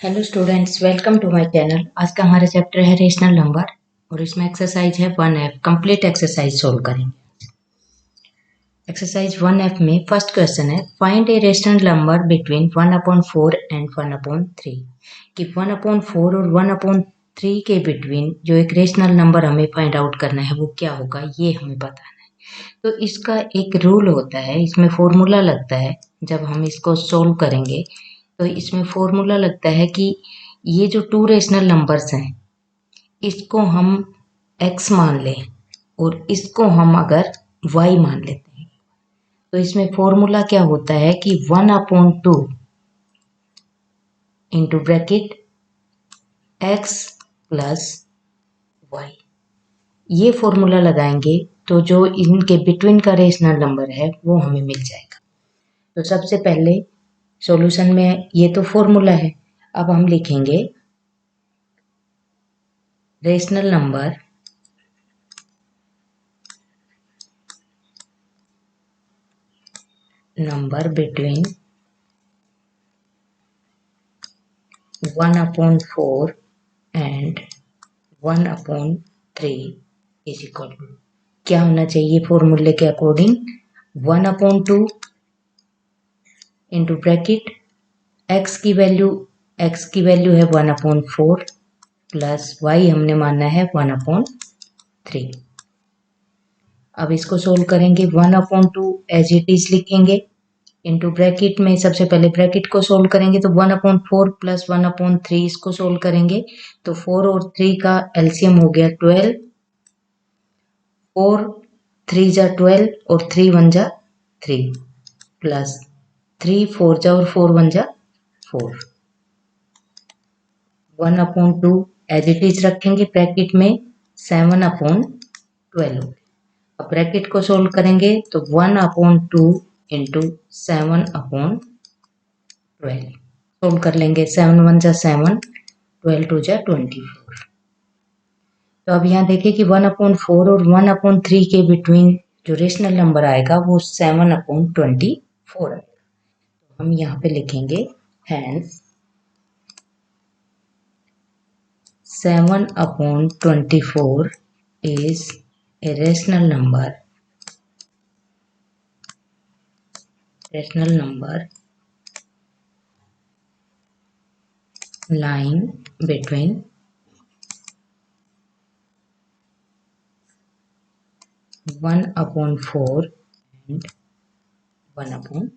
Hello students, welcome to my channel. आज का हमारा चैप्टर है रेशनल नंबर और इसमें एक्सरसाइज है 1F। कंप्लीट एक्सरसाइज सोल्व करेंगे। एक्सरसाइज 1F में फर्स्ट क्वेश्चन है, find a rational number between 1/4 and 1/3। कि 1/4 और 1/3 के बिटवीन जो एक रेशनल नंबर हमें फाइंड आउट करना है वो क्या होगा, ये हमें बताना है। तो इसका एक रूल होता है, इसमें फॉर्मूला लगता है। जब हम इसको सोल्व करेंगे तो इसमें फॉर्मूला लगता है कि ये जो टू रेशनल नंबर्स हैं इसको हम x मान लें और इसको हम अगर y मान लेते हैं तो इसमें फॉर्मूला क्या होता है कि 1/2 into bracket x plus y। ये फॉर्मूला लगाएंगे तो जो इनके बिटवीन का रेशनल नंबर है वो हमें मिल जाएगा। तो सबसे पहले सॉल्यूशन में ये तो फॉर्मूला है, अब हम लिखेंगे rational number between 1/4 and 1/3 is equal to क्या होना चाहिए फॉर्मूले के अकॉर्डिंग 1/2 इंटू ब्रैकेट x की वैल्यू है 1/4 प्लस y हमने मानना है 1/3। अब इसको सोल्व करेंगे 1/2 एज इट इज लिखेंगे इंटू ब्रैकेट में सबसे पहले ब्रैकेट को सोल्व करेंगे तो 1/4 प्लस 1/3 इसको सोल्व करेंगे तो 4 और 3 का एलसीएम हो गया 12। 4 3 जा 12 और 3 1 जा 3 प्लस 3 4 जा और 4 1 जा 4। 1/2 एज इट इज रखेंगे ब्रैकेट में 7/12। अब ब्रैकेट को सोल्व करेंगे तो 1/2 इंटू 7/12 सोल्व कर लेंगे। 7 1 जा 7, 12 2 जा 24। तो अब यहाँ देखिए कि 1/4 और 1/3 के बिटवीन जो रेशनल नंबर आएगा वो 7/24 आएगा। तो हम यहाँ पे लिखेंगे hence 7/24 is a rational number lying between 1/4 and 1/3।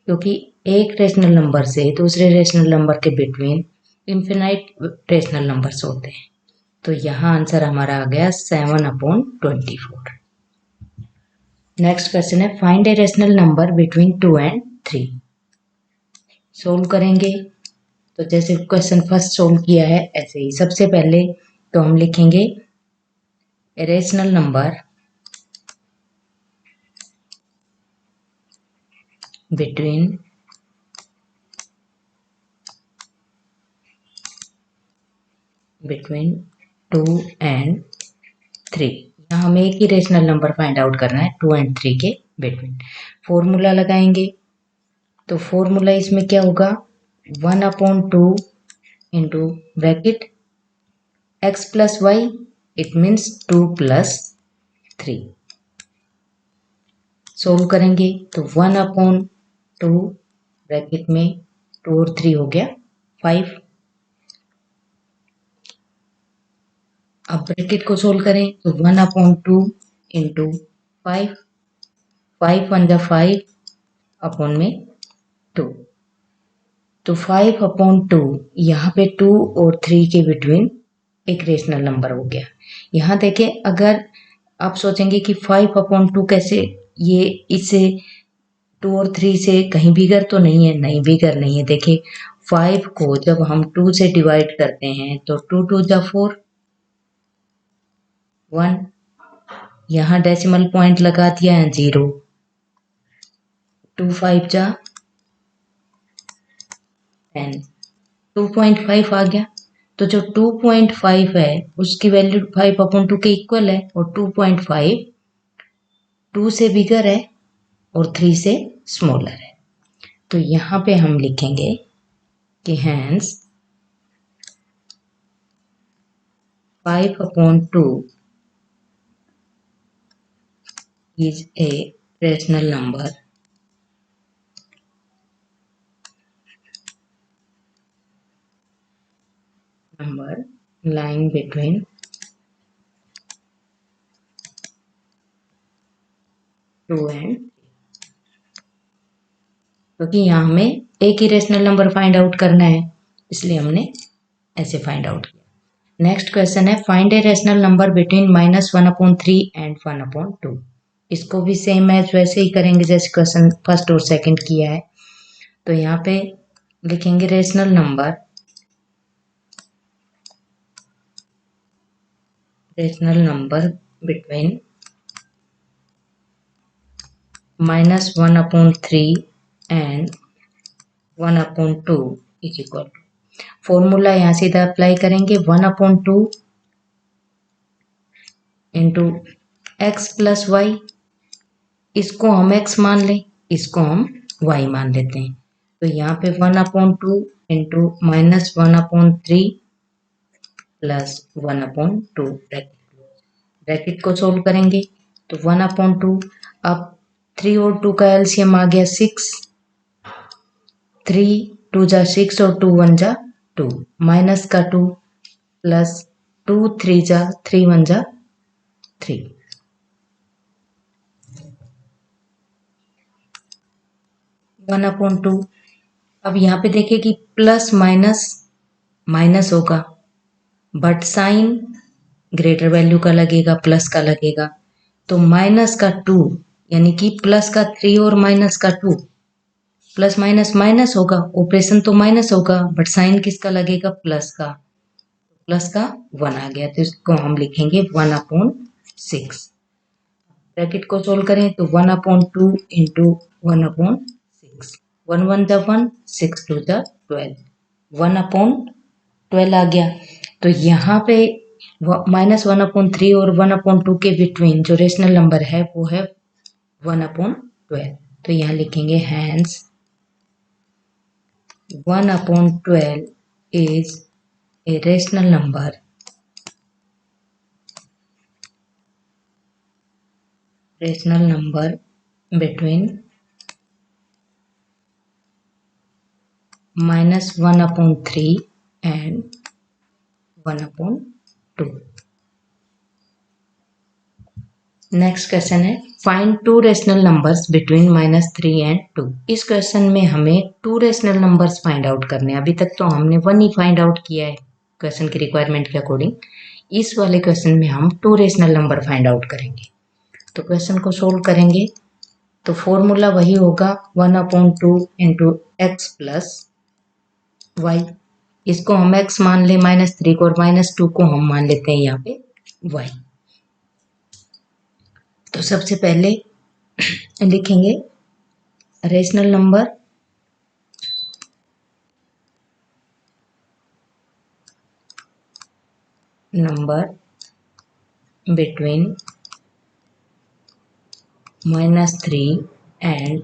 क्योंकि एक रेशनल नंबर से दूसरे रेशनल नंबर के बिटवीन इन्फिनाइट रेशनल नंबर्स होते हैं। तो यहाँ आंसर हमारा आ गया 7/24। नेक्स्ट क्वेश्चन है, find a rational number between 2 and 3। Solve करेंगे तो जैसे क्वेश्चन फर्स्ट सोल्व किया है ऐसे ही सबसे पहले तो हम लिखेंगे रेशनल नंबर बिटवीन 2 एंड 3। यहाँ हमें एक ही रेशनल नंबर फाइंड आउट करना है 2 एंड 3 के बिटवीन। फॉर्मूला लगाएंगे तो फॉर्मूला इसमें क्या होगा 1/2 into bracket x plus y, it means 2 plus 3। Solve करेंगे तो 1/2 ब्रैकेट में 2 और 3 हो गया 5। अब ब्रैकेट को सोल्व करें तो 1/2 इंटू 5, 5 1 जा 5 अपॉन में 2। तो 5/2 यहाँ पे 2 और 3 के बिटवीन एक रेशनल नंबर हो गया। यहाँ देखें, अगर आप सोचेंगे कि 5/2 कैसे, ये इससे 2 और 3 से कहीं बिगर तो नहीं है, नहीं बिगर नहीं है। देखिए 5 को जब हम 2 से डिवाइड करते हैं तो 2 2 जा 4 1, यहाँ डेसिमल पॉइंट लगा दिया है 0, 2 5 जा 10, 2.5 आ गया। तो जो 2.5 है उसकी वैल्यू 5/2 के इक्वल है और 2.5 2 से बिगर है और 3 से स्मॉलर है। तो यहाँ पे हम लिखेंगे कि hence 5/2 is a rational number lying between 2 and, क्योंकि यहाँ हमें एक ही रेशनल नंबर फाइंड आउट करना है इसलिए हमने ऐसे फाइंड आउट किया। नेक्स्ट क्वेश्चन है find a rational number between -1/3 and 1/2। इसको भी सेम एज वैसे ही करेंगे जैसे क्वेश्चन फर्स्ट और सेकंड किया है। तो यहाँ पे लिखेंगे rational number between -1/3 and 1/2 is equal to, formula यहाँ सीधा अप्लाई करेंगे 1/2 इंटू एक्स प्लस वाई। इसको हम x मान लें, इसको हम y मान लेते हैं। तो यहाँ पे 1/2 इंटू -1/3 प्लस 1/2 ब्रैकेट को सोल्व करेंगे तो 1/2, अब 3 और 2 का एलसीएम आ गया 6, 3 2 जा 6 और 2 1 जा 2, माइनस का 2 प्लस 2 3 जा 3 1 जा 3, 1/2। अब यहाँ पे देखिए कि प्लस माइनस माइनस होगा बट साइन ग्रेटर वैल्यू का लगेगा, प्लस का लगेगा। तो माइनस का 2 यानी कि प्लस का 3 और माइनस का 2, प्लस माइनस माइनस होगा, ऑपरेशन तो माइनस होगा बट साइन किसका लगेगा, प्लस का 1 आ गया। तो इसको हम लिखेंगे 1/6। ब्रैकेट को सोल्व करें तो 1/2 इंटू 1/6, 1 1 जा 1, 6 2 जा 12, 1/12 आ गया। तो यहाँ पे -1/3 और 1/2 के बिटवीन जो रेशनल नंबर है वो है 1/12। तो यहाँ लिखेंगे hence 1/12 is a rational number between -1/3 and 1/2। Next question है find 2 rational numbers between -3 and 2। इस क्वेश्चन में हमें 2 रेशनल नंबर्स फाइंड आउट करने हैं। अभी तक तो हमने 1 ही फाइंड आउट किया है क्वेश्चन की रिक्वायरमेंट के अकॉर्डिंग। इस वाले क्वेश्चन में हम 2 रेशनल नंबर फाइंड आउट करेंगे। तो क्वेश्चन को सोल्व करेंगे तो फॉर्मूला वही होगा 1/2 इंटू एक्स प्लस वाई। इसको हम x मान लें -3 को, और -2 को हम मान लेते हैं यहाँ पे y। तो सबसे पहले लिखेंगे rational number between -3 and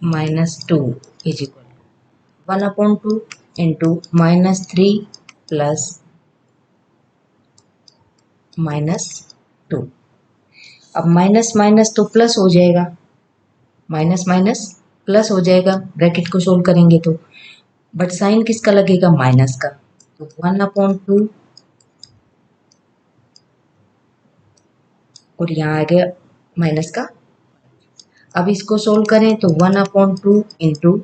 -2 is equal 1/2 into -3 plus -2। अब माइनस माइनस तो प्लस हो जाएगा, माइनस माइनस प्लस हो जाएगा, ब्रैकेट को सोल्व करेंगे तो, बट साइन किसका लगेगा, माइनस का। तो 1/2 और यहाँ आ गया माइनस का। अब इसको सोल्व करें तो 1/2 इंटू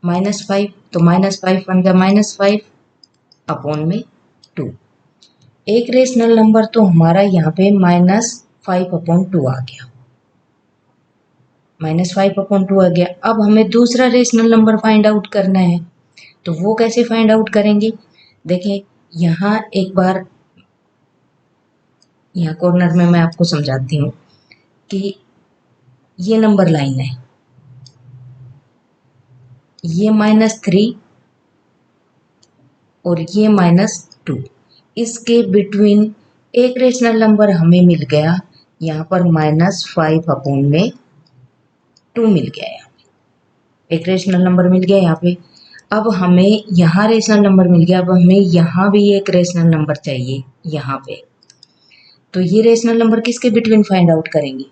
-5, तो -5 बन गया -5 अपॉन में 2। एक रेशनल नंबर तो हमारा यहाँ पे -5/2 आ गया, -5/2 आ गया। अब हमें दूसरा रेशनल नंबर फाइंड आउट करना है, तो वो कैसे फाइंड आउट करेंगे। देखिए यहाँ एक बार यहाँ कॉर्नर में मैं आपको समझाती हूँ कि ये नंबर लाइन है, ये -3 और ये -2, इसके बिटवीन एक रेशनल नंबर हमें मिल गया यहाँ पर -5/2 मिल गया, यहाँ पे एक रेशनल नंबर मिल गया यहाँ पे। अब हमें यहाँ रेशनल नंबर मिल गया, अब हमें यहाँ भी एक रेशनल नंबर चाहिए यहाँ पे। तो ये रेशनल नंबर किसके बिटवीन फाइंड आउट करेंगे?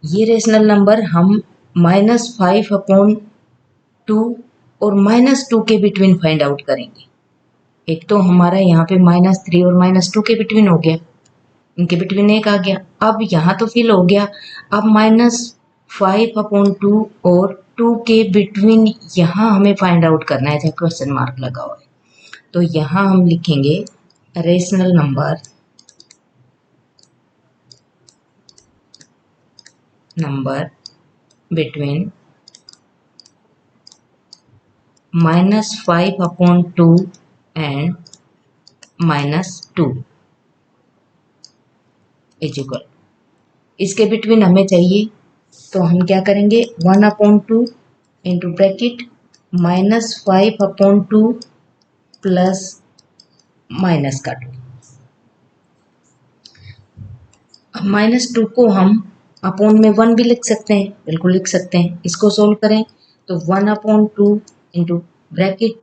ये रेशनल नंबर हम -5/2 और -2 के बिटवीन फाइंड आउट करेंगे। एक तो हमारा यहाँ पे -3 और -2 के बिटवीन हो गया, इनके बिटवीन एक आ गया। अब यहाँ तो फिल हो गया, अब -5/2 और 2 के बिटवीन यहाँ हमें फाइंड आउट करना है, जहाँ क्वेश्चन मार्क लगा हुआ है। तो यहाँ हम लिखेंगे rational number between -5/2 and -2 is equal, इसके बिटवीन हमें चाहिए तो हम क्या करेंगे 1/2 इंटू ब्रैकेट -5/2 प्लस माइनस का 2। अब -2 को हम अपॉन में 1 भी लिख सकते हैं, बिल्कुल लिख सकते हैं। इसको सोल्व करें तो 1/2 इंटू ब्रैकेट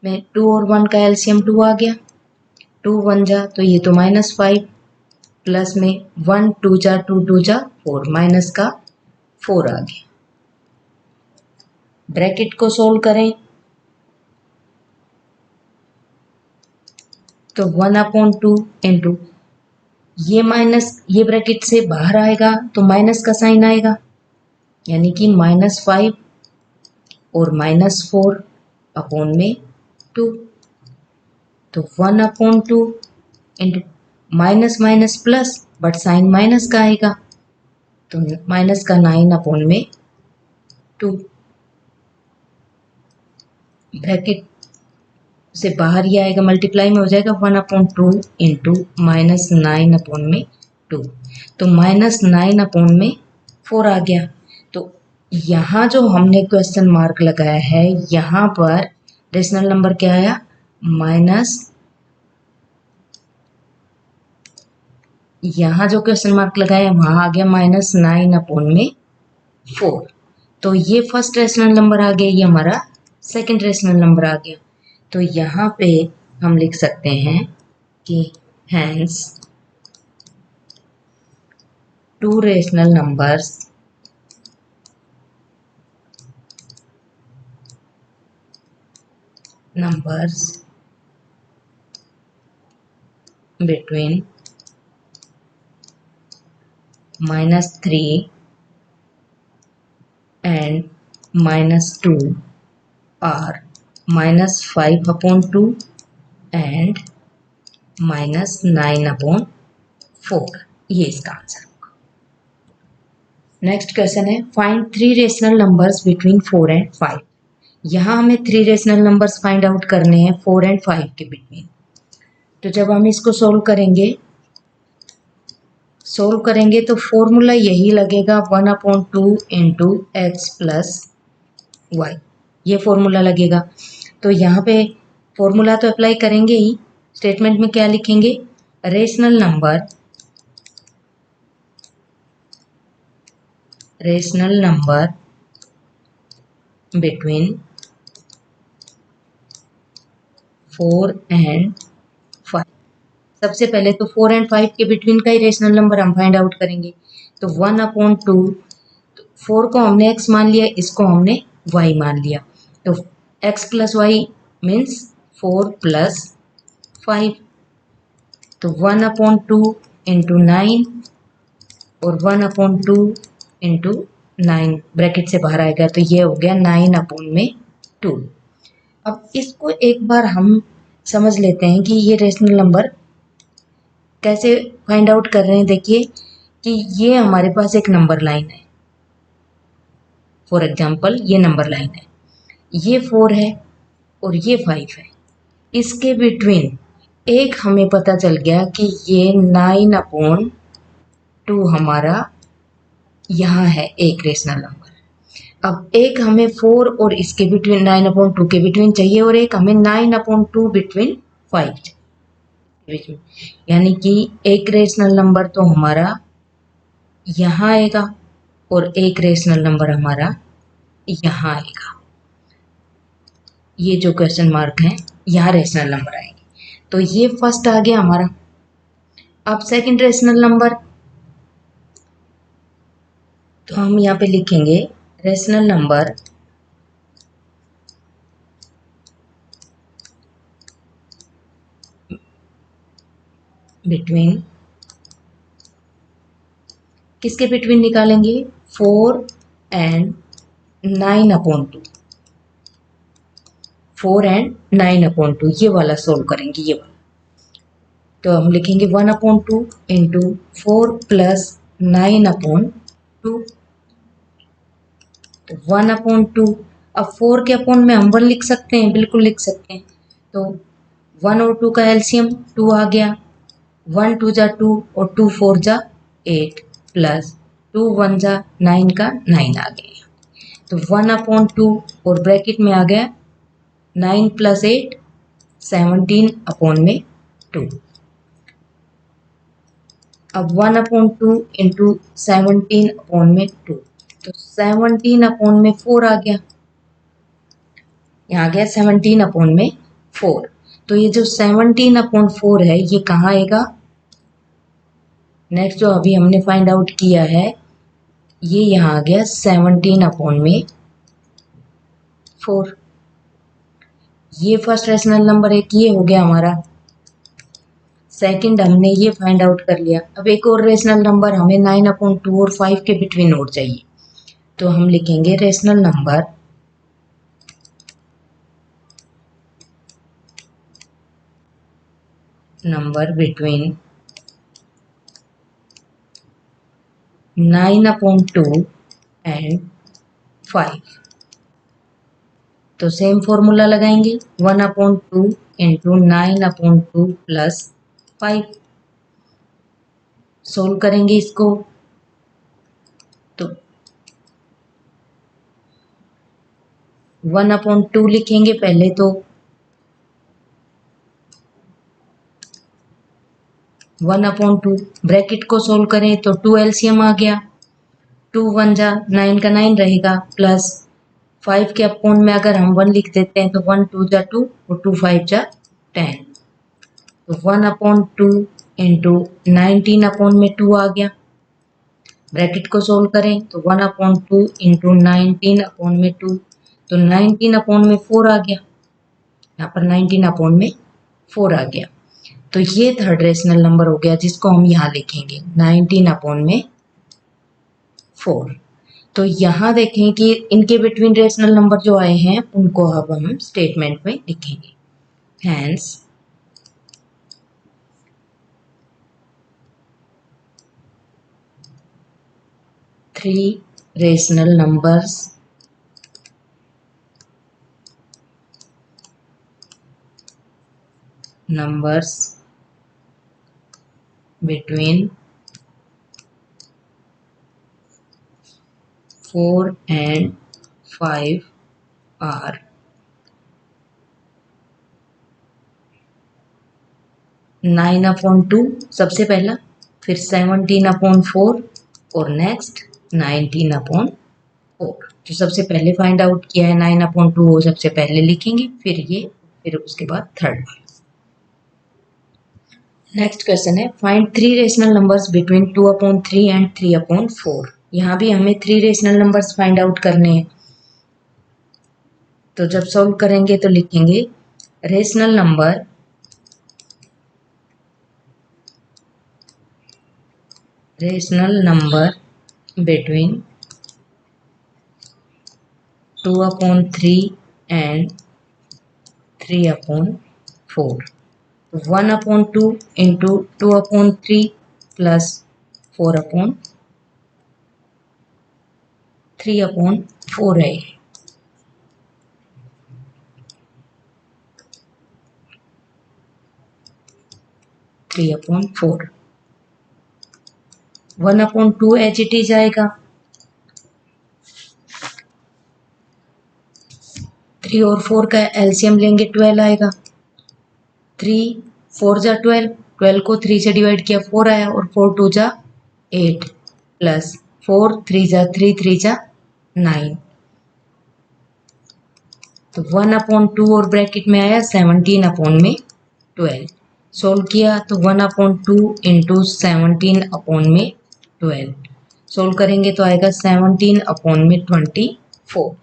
में 2 और 1 का एलसीएम 2 आ गया, 2 1 जा तो ये तो -5 प्लस में 1 2 जा 2 2 जा 4, माइनस का 4 आ गया। ब्रैकेट को सोल्व करें तो 1/2 इंटू ये माइनस, ये ब्रैकेट से बाहर आएगा तो माइनस का साइन आएगा, यानी कि -5 और -4 अपॉन में 2, तो 1/2 into minus minus plus, but sign minus का आएगा तो माइनस का 9 अपॉन में 2। ब्रैकेट से बाहर ही आएगा, मल्टीप्लाई में हो जाएगा 1/2 इंटू -9 अपॉन में 2, तो -9 अपॉन में 4 आ गया। तो यहाँ जो हमने क्वेश्चन मार्क लगाया है, यहाँ पर रेशनल नंबर क्या आया यहाँ जो क्वेश्चन मार्क लगाया वहाँ आ गया -9 अपॉन में 4। तो ये फर्स्ट रेशनल नंबर आ गया, ये हमारा सेकंड रेशनल नंबर आ गया। तो यहाँ पे हम लिख सकते हैं कि hence 2 rational numbers between -3 and -2 are -5/2 and -9/4। ये इसका आंसर होगा। नेक्स्ट क्वेश्चन है find 3 rational numbers between 4 and 5। यहाँ हमें 3 रेशनल नंबर्स फाइंड आउट करने हैं 4 and 5 के बिटवीन। तो जब हम इसको सोल्व करेंगे तो फॉर्मूला यही लगेगा 1/2 इंटू एक्स प्लस वाई, ये फॉर्मूला लगेगा। तो यहाँ पे फॉर्मूला तो अप्लाई करेंगे ही, स्टेटमेंट में क्या लिखेंगे रेशनल नंबर बिटवीन 4 and 5। सबसे पहले तो 4 and 5 के बिटवीन का ही रेशनल नंबर हम फाइंड आउट करेंगे। तो 1/2, 4 को हमने x मान लिया, इसको हमने y मान लिया, तो x plus y means 4 plus 5। तो 1/2 इंटू 9 और 1/2 इंटू 9 ब्रैकेट से बाहर आएगा तो ये हो गया 9/2। अब इसको एक बार हम समझ लेते हैं कि ये रेशनल नंबर कैसे फाइंड आउट कर रहे हैं। देखिए कि ये हमारे पास एक नंबर लाइन है, फॉर एग्जांपल ये नंबर लाइन है, ये 4 है और ये 5 है। इसके बिटवीन एक हमें पता चल गया कि ये 9/2 हमारा यहाँ है एक रेशनल नंबर। अब एक हमें 4 और इसके बिटवीन 9/2 के बिटवीन चाहिए और एक हमें 9/2 बिटवीन 5 बिटवीन, यानी कि एक रेशनल नंबर तो हमारा यहाँ आएगा और एक रेशनल नंबर हमारा यहाँ आएगा। ये जो क्वेश्चन मार्क है यहाँ रेशनल नंबर आएंगे। तो ये फर्स्ट आ गया हमारा। अब सेकंड रेशनल नंबर, तो हम यहाँ पे लिखेंगे रेशनल नंबर बिटवीन, किसके बिटवीन निकालेंगे, 4 एंड 9/2, 4 एंड 9/2, ये वाला सोल्व करेंगे, ये वाला। तो हम लिखेंगे 1/2 इंटू 4 प्लस 9/2, तो 1/2। अब 4 के अपॉन में हम 1 लिख सकते हैं, बिल्कुल लिख सकते हैं। तो 1 और 2 का एलसीएम 2 आ गया, 1 2 जा 2 और 2 4 जा 8 प्लस 2 1 जा 9 का 9 आ गया। तो 1/2 और ब्रैकेट में आ गया 9 प्लस 8 17/2। अब 1/2 इंटू 17/2, तो 17/4 आ गया, यहाँ आ गया 17/4। तो ये जो 17/4 है ये कहाँ आएगा, नेक्स्ट जो अभी हमने फाइंड आउट किया है ये यहाँ आ गया 17/4। ये फर्स्ट रेशनल नंबर एक ये हो गया हमारा। सेकंड हमने ये फाइंड आउट कर लिया। अब एक और रेशनल नंबर हमें 9/2 और 5 के बिटवीन और चाहिए। तो हम लिखेंगे रेशनल नंबर बिटवीन 9/2 एंड 5। तो सेम फॉर्मूला लगाएंगे, 1/2 इंटू 9/2 प्लस 5। सोल्व करेंगे इसको, तो 1/2 लिखेंगे पहले, तो 1/2 ब्रैकेट को सोल्व करें तो 2 एलसीएम आ गया, 2 1 जा 9 का 9 रहेगा, प्लस 5 के अपॉन में अगर हम 1 लिख देते हैं तो 1 2 जा 2 और 2 5 जा 10। तो 1/2 इंटू 19/2 आ गया, ब्रैकेट को सोल्व करें तो 1/2 इंटू 19/2, तो 19/4 आ गया, यहाँ पर 19/4 आ गया। तो ये थर्ड रेशनल नंबर हो गया जिसको हम यहाँ लिखेंगे 19/4। तो यहाँ देखें कि इनके बिटवीन रेशनल नंबर जो आए हैं उनको अब हम स्टेटमेंट में लिखेंगे। Hence 3 rational numbers between 4 and 5 are 9/2 सबसे पहला, फिर 17/4 और नेक्स्ट 19/4। जो सबसे पहले फाइंड आउट किया है 9/2 वो सबसे पहले लिखेंगे, फिर ये, फिर उसके बाद थर्ड। नेक्स्ट क्वेश्चन है find 3 rational numbers between 2/3 and 3/4। यहाँ भी हमें 3 रेशनल नंबर्स फाइंड आउट करने हैं। तो जब सॉल्व करेंगे तो लिखेंगे rational number between 2/3 and 3/4। 1/2 into 2/3 plus 4/3/4 है। 3/4 1/2 एच इट इज आएगा, 3 और 4 का एलसीएम लेंगे 12 आएगा, 3 4 जा 12, 12 को 3 से डिवाइड किया 4 आया, और 4 2 जा 8 प्लस 4 3 जा 3 3 जा 9। तो 1/2 और ब्रैकेट में आया 17/12। सोल्व किया तो 1/2 इंटू 17/12। सोल्व करेंगे तो आएगा 17/24।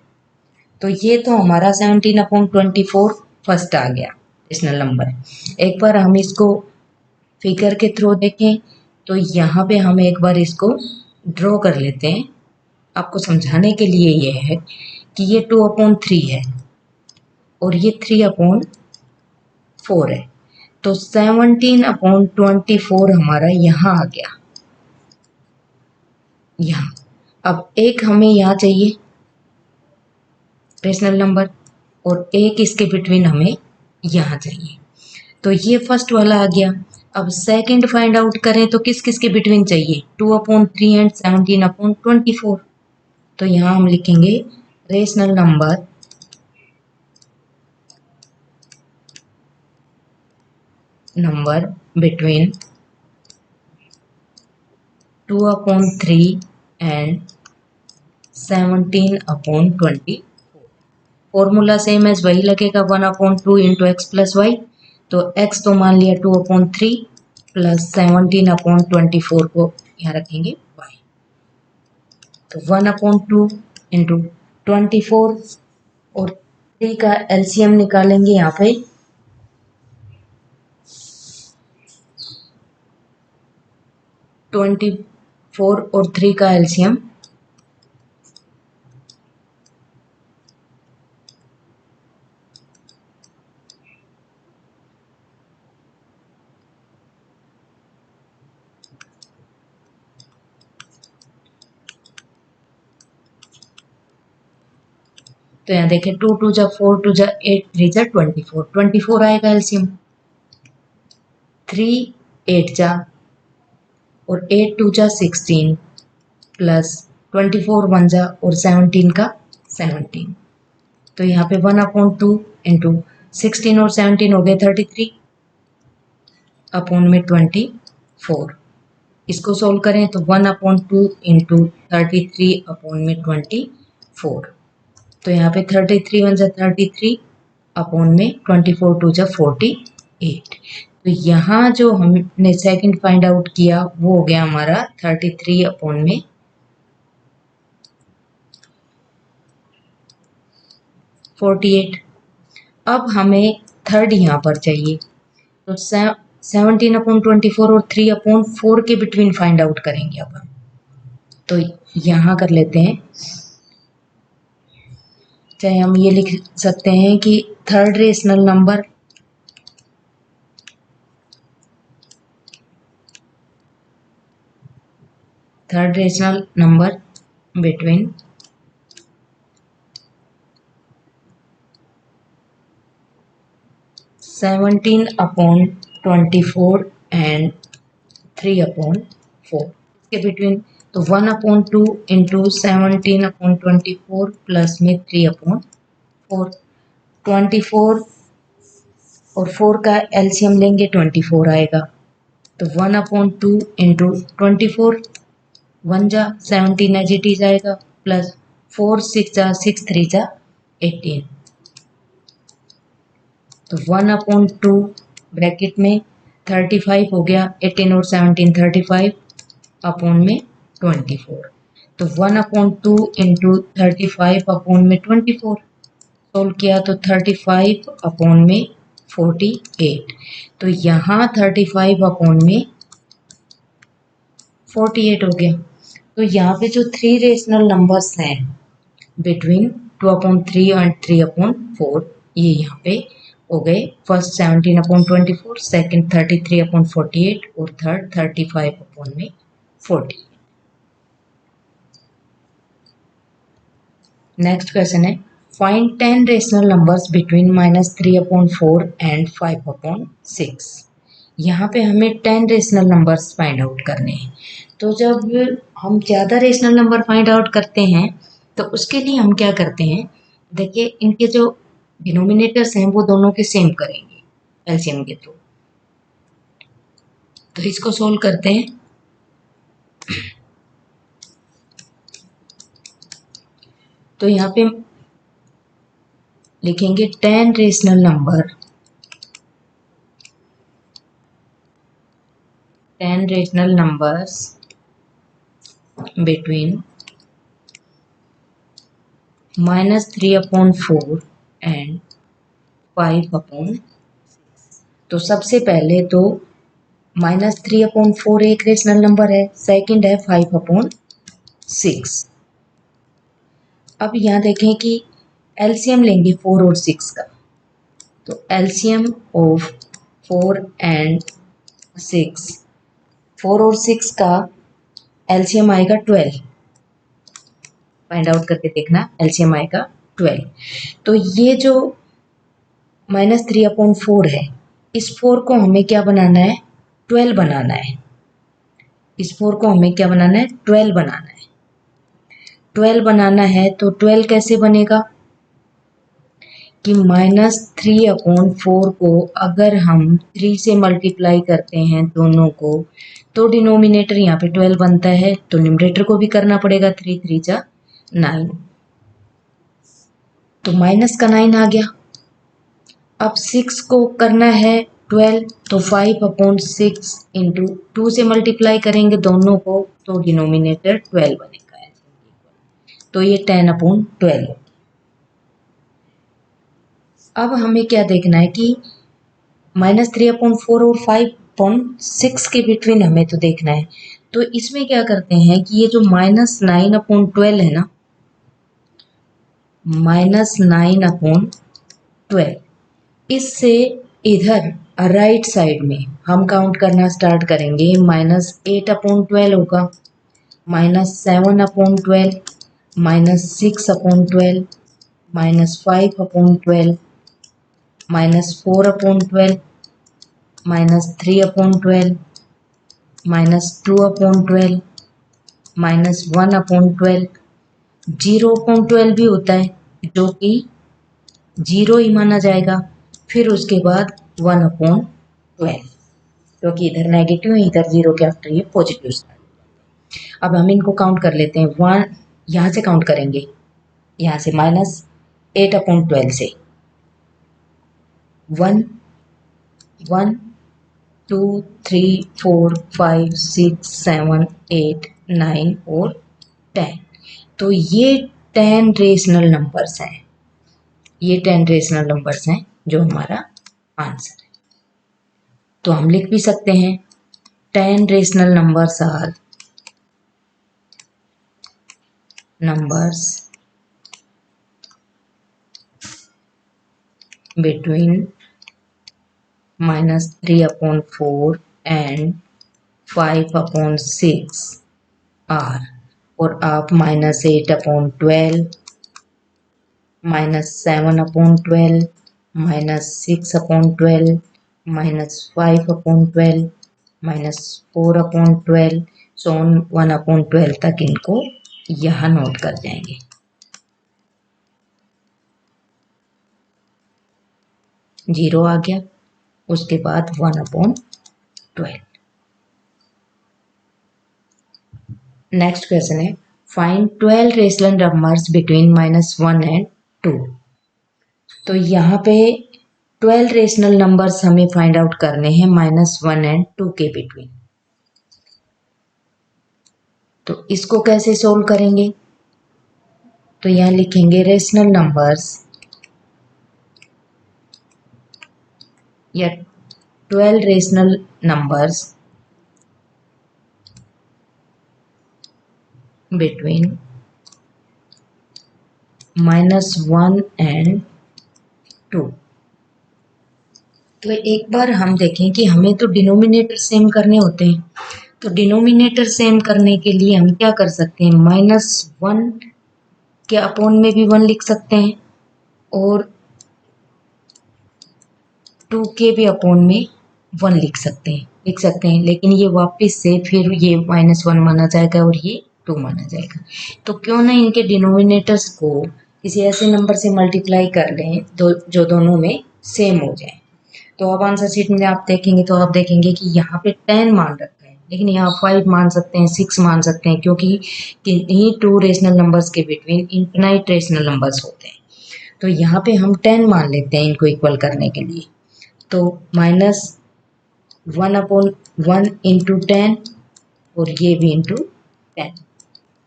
तो ये तो हमारा 17/24 फर्स्ट आ गया रेशनल नंबर। एक बार हम इसको फिगर के थ्रू देखें तो यहाँ पे हम एक बार इसको ड्रॉ कर लेते हैं। आपको समझाने के लिए ये है कि ये 2/3 है और ये 3/4 है। तो 17/24 हमारा यहाँ आ गया, यहाँ। अब एक हमें यहाँ चाहिए रेशनल नंबर और एक इसके बिटवीन हमें यहाँ चाहिए। तो ये फर्स्ट वाला आ गया। अब सेकंड फाइंड आउट करें तो किस किस के बिटवीन चाहिए, 2/3 एंड 17/24। तो यहाँ हम लिखेंगे rational number between 2/3 and 17/24। Formula same as वही लगेगा, 1/2 इंटू एक्स प्लस वाई। तो x तो मान लिया 2/3 प्लस 17/24 को यहाँ रखेंगे y। तो 1/2 इंटू 24 और 3 का एलसीएम निकालेंगे यहाँ पे। ट्वेंटी फोर और 3 का एलसीएम 24। तो यहाँ देखें 2 2 जा 4 2 जा 8 3 जा 24, 24 आएगा एलसीएम। 3 8 जा और 8 2 जा 16 प्लस 24 1 जा और 17 का 17। तो यहाँ पे 1/2 इंटू 16 और 17 हो गए 33 अपॉन में 24। इसको सोल्व करें तो 1/2 इंटू 33 अपॉन में 24। तो यहाँ पे 33 1 जा 33 अपॉन में 24 2 जा 48। तो यहाँ जो हमने सेकंड फाइंड आउट किया वो हो गया हमारा 33 अपॉन में 48। अब हमें थर्ड यहाँ पर चाहिए, तो 17/24 और 3/4 के बिटवीन फाइंड आउट करेंगे अब हम। तो यहाँ कर लेते हैं, चाहे हम ये लिख सकते हैं कि third rational number between 17/24 and 3/4 के बिटवीन। तो 1/2 इंटू 17/24 प्लस में 3/4। 24 और 4 का एलसीएम लेंगे 24 आएगा। तो 1/2 इंटू 24 1 जा 17 एज इट इज आएगा प्लस 4 6 जा 6 3 जा 18। तो 1/2 ब्रैकेट में 35 हो गया, 18 और 17 35 अपॉन में 24। तो 1/2 इंटू 35 अपॉन में 24। सोल्व किया तो 35 अपॉन में 48। तो यहाँ 35 अपॉन में 48 हो गया। तो यहाँ पे जो 3 रेशनल नंबर्स हैं बिटवीन 2/3 एंड 3/4 ये यहाँ पे हो गए। फर्स्ट 17/24, सेकंड 33/48 और थर्ड 35/48। नेक्स्ट क्वेश्चन है, find 10 rational numbers between -3/4 and 5/6। यहाँ पे हमें 10 रेशनल नंबर्स फाइंड आउट करने हैं। तो जब हम ज़्यादा रेशनल नंबर फाइंड आउट करते हैं तो उसके लिए हम क्या करते हैं, देखिए इनके जो डिनोमिनेटर्स हैं वो दोनों के सेम करेंगे एलसीएम के थ्रू। तो इसको सोल्व करते हैं। तो यहाँ पे लिखेंगे 10 rational number, 10 rational numbers between -3/4 and 5/6। तो सबसे पहले तो -3/4 एक रेशनल नंबर है, सेकंड है 5/6। अब यहाँ देखें कि एलसीएम लेंगे 4 और 6 का, तो एलसीएम ऑफ 4 एंड 6, 4 और 6 का एलसीएम आएगा 12। फाइंड आउट करके देखना, एलसीएम आएगा 12। तो ये जो -3/4 है, इस 4 को हमें क्या बनाना है, 12 बनाना है। इस 4 को हमें क्या बनाना है, 12 बनाना है। 12 बनाना है तो 12 कैसे बनेगा कि -3/4 को अगर हम 3 से मल्टीप्लाई करते हैं दोनों को, तो डिनोमिनेटर यहाँ पे 12 बनता है, तो न्यूमरेटर को भी करना पड़ेगा, 3 3 जा 9, तो माइनस का 9 आ गया। अब 6 को करना है 12, तो 5/6 इंटू 2 से मल्टीप्लाई करेंगे दोनों को, तो डिनोमिनेटर 12 बनेगा। तो ये 10/12। अब हमें क्या देखना है कि -3/4 और 5/6 के बिटवीन हमें तो देखना है। तो इसमें क्या करते हैं कि ये जो -9/12 है ना, -9/12, इससे इधर राइट साइड में हम काउंट करना स्टार्ट करेंगे। -8/12 होगा, -7/12, -6/12, -5/12, -4/12, -3/12, -2/12, -1/12, 0/12 भी होता है जो कि 0 ही माना जाएगा। फिर उसके बाद 1/12, क्योंकि इधर नेगेटिव है, इधर 0 के आफ्टर ये पॉजिटिव। अब हम इनको काउंट कर लेते हैं। 1 यहाँ से काउंट करेंगे, यहाँ से -8/12 से 1 1 2 3 4 5 6 7 8 9 और 10। तो ये 10 रेशनल नंबर्स हैं, ये 10 रेशनल नंबर्स हैं जो हमारा आंसर है। तो हम लिख भी सकते हैं 10 rational numbers are numbers between -3/4 and 5/6 are, और आप -8/12, -7/12, -6/12, -5/12, -4/12, सो 1/12 तक इनको यहाँ नोट कर जाएंगे। जीरो आ गया, उसके बाद 1/12। नेक्स्ट क्वेश्चन है, find 12 rational numbers between -1 and 2। तो यहाँ पे 12 रेशनल नंबर्स हमें फाइंड आउट करने हैं -1 एंड 2 के बिटवीन। तो इसको कैसे सोल्व करेंगे, तो यहाँ लिखेंगे रेशनल नंबर्स या 12 रेशनल नंबर्स बिटवीन -1 एंड 2। तो एक बार हम देखें कि हमें तो डिनोमिनेटर सेम करने होते हैं। तो डिनोमिनेटर सेम करने के लिए हम क्या कर सकते हैं, -1 के अपॉन में भी 1 लिख सकते हैं और 2 के भी अपॉन में 1 लिख सकते हैं, लेकिन ये वापस से फिर ये -1 माना जाएगा और ये 2 माना जाएगा। तो क्यों ना इनके डिनोमिनेटर्स को किसी ऐसे नंबर से मल्टीप्लाई कर लें जो दोनों में सेम हो जाए। तो अब आंसर शीट में आप देखेंगे तो आप देखेंगे कि यहाँ पे 10 मान रखा है, लेकिन यहाँ 5 मान सकते हैं, 6 मान सकते हैं, क्योंकि किन्हीं 2 रेशनल नंबर्स के बिटवीन इनफिनाइट रेशनल नंबर्स होते हैं। तो यहाँ पे हम 10 मान लेते हैं इनको इक्वल करने के लिए। तो -1/1 इंटू 10 और ये भी इंटू 10,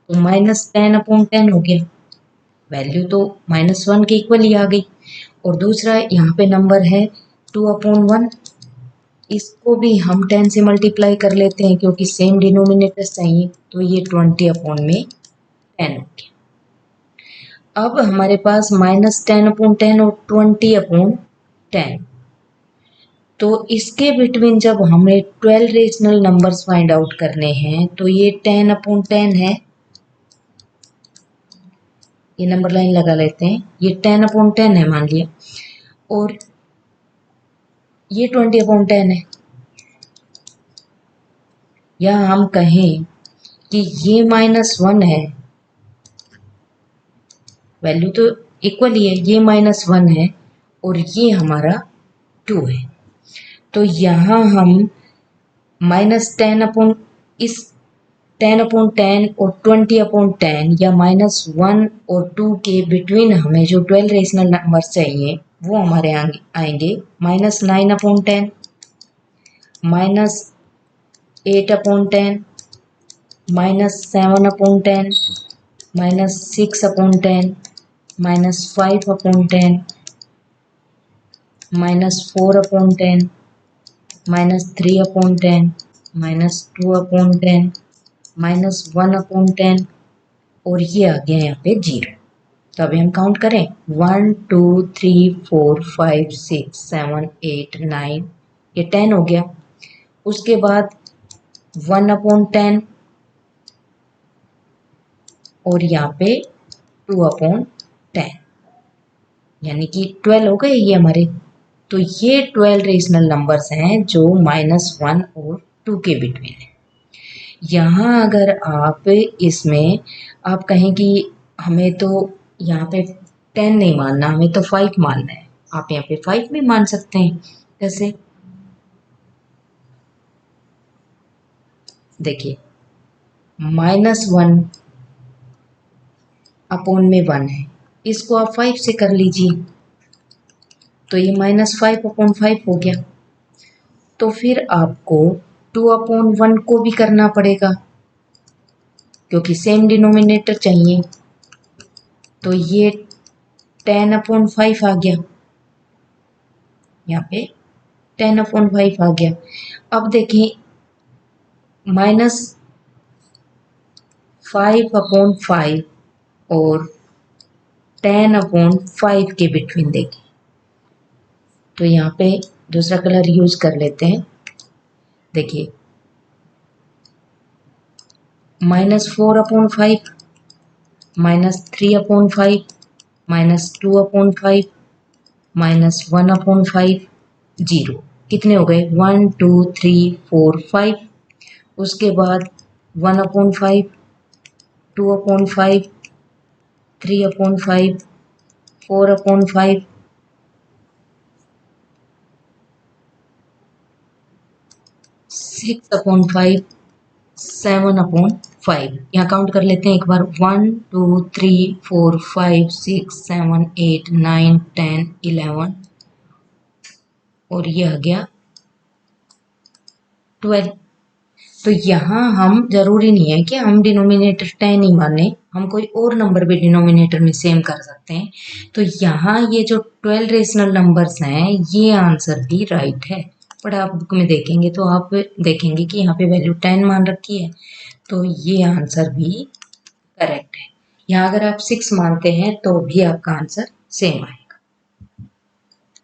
तो -10/10 हो गया। वैल्यू तो -1 के इक्वल ही आ गई। और दूसरा यहाँ पे नंबर है 2/1, इसको भी हम 10 से मल्टीप्लाई कर लेते हैं क्योंकि सेम डिनोमिनेटर चाहिए, तो ये 20/10 हो गया। अब हमारे पास -10/10 और 20/10, तो इसके बिटवीन जब हमें 12 रेशनल नंबर्स फाइंड आउट करने हैं तो ये 10/10 है, ये नंबर लाइन लगा लेते हैं, ये 10/10 है मान लिया, और ये 20/10 है। या हम कहें कि ये -1 है, वैल्यू तो इक्वल ही है, ये -1 है और ये हमारा 2 है। तो यहाँ हम इस 10/10 और 20/10 या -1 और 2 के बिटवीन हमें जो 12 रेशनल नंबर्स चाहिए वो हमारे आएंगे -9/10, -8/10, -7/10, -6/10, -5/10, -4/10, -3/10, -2/10, -1/10 और ये आ गया यहाँ पे 0। तो अभी हम काउंट करें 1 2 3 4 5 6 7 8 9, ये 10 हो गया। उसके बाद 1/10 और यहाँ पे 2/10, यानी कि 12 हो गए ये हमारे। तो ये 12 रेशनल नंबर्स हैं जो -1 और 2 के बिटवीन है। यहाँ अगर आप इसमें आप कहें कि हमें तो यहाँ पे 10 नहीं मानना, हमें तो 5 मानना है, आप यहाँ पे 5 भी मान सकते हैं। कैसे? देखिए -1 अपॉन में 1 है, इसको आप 5 से कर लीजिए, तो ये -5/5 हो गया। तो फिर आपको 2/1 को भी करना पड़ेगा क्योंकि सेम डिनोमिनेटर चाहिए, तो ये 10/5 आ गया, यहाँ पे 10/5 आ गया। अब देखिए -5/5 और 10/5 के बिटवीन देखिए, तो यहाँ पे दूसरा कलर यूज कर लेते हैं। देखिए -4/5, -3/5, -2/5, -1/5, 0, कितने हो गए? 1 2 3 4 5। उसके बाद 1/5, 2/5, 3/5, 4/5, 6/5, 7/5। यहाँ काउंट कर लेते हैं एक बार, 1 2 3 4 5 6 7 8 9 10 11 और ये आ गया 12। तो यहाँ हम जरूरी नहीं है कि हम डिनोमिनेटर 10 ही माने, हम कोई और नंबर भी डिनोमिनेटर में सेम कर सकते हैं। तो यहाँ ये जो 12 रेशनल नंबर्स हैं ये आंसर भी राइट है। बट आप बुक में देखेंगे तो आप देखेंगे कि यहाँ पे वैल्यू 10 मान रखी है, तो ये आंसर भी करेक्ट है। यहाँ अगर आप 6 मानते हैं तो भी आपका आंसर सेम आए।